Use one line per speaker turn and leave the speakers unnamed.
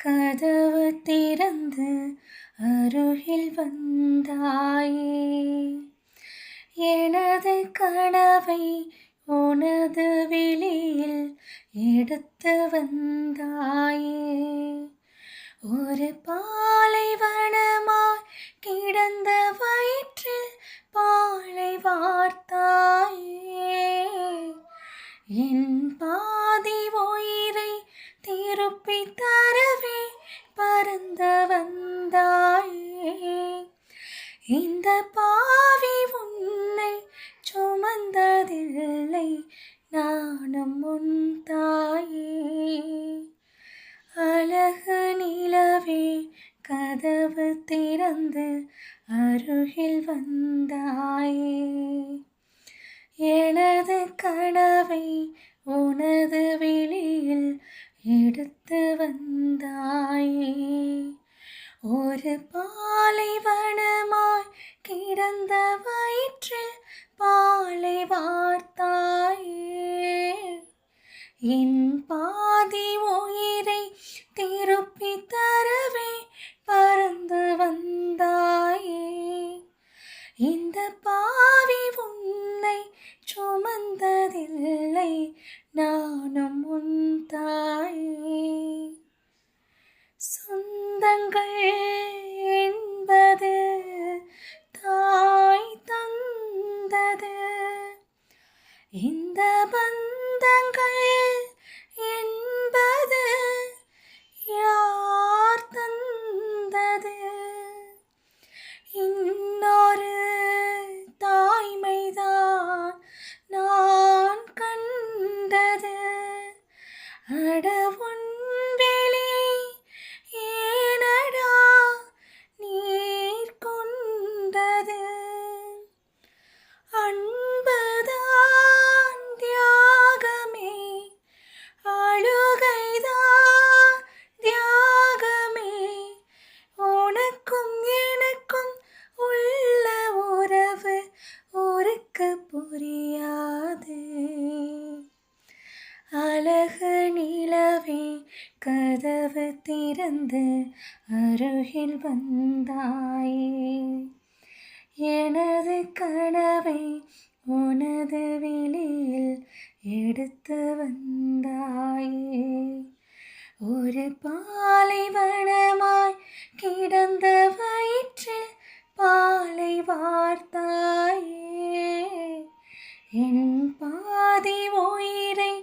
கதவு திறந்து அருகில் வந்தாயே. எனது கனவை உனது விழியில் எடுத்து வந்தாயே. ஒரு பாலைவனமாய் கிடந்த வயிற்றில் பாலை வார்த்தாயே. என் பாதி உயிரை திருப்பி தரவே பறந்து வந்தாயே. இந்த பாவி உன்னை சுமந்ததில்லை, நானும் உன் தாயே. அழகு நிலவே கதவு திறந்து அருகில் வந்தாயே. எனது கனவை உனது விழியில் எடுத்து வந்தாயே. ஒரு பாலைவனமாய் கிடந்த வயிற்றில் பாலை வார்த்தாயே. என் பாதி உயிரை திருப்பி தரவே பறந்து வந்தாயே. இந்த பாவி உன்னை சுமந்ததில்லை, நானும் உன் தாயே. சொந்தங்கள் என்பது தாய் தந்தது, இந்த பந்தங்கள் என்பது யார் தந்தது? இன்னொரு தாய்மைதான் நான் கண்டது. அட உன் வெளி ஏனடா நீர் கொண்டது? அன்புதான் தியாகமே, அழுகைதான் தியாகமே. உனக்கும் எனக்கும் உள்ள உறவு ஊருக்கு புரியாது. அழகு நிலவே கதவு திறந்து அருகில் வந்தாயே. எனது கனவை உனது விழியில் எடுத்து வந்தாயே. ஒரு பாலைவனமாய் கிடந்த வயிற்றில் பாலை வார்த்தாயே. என் பாதி உயிரை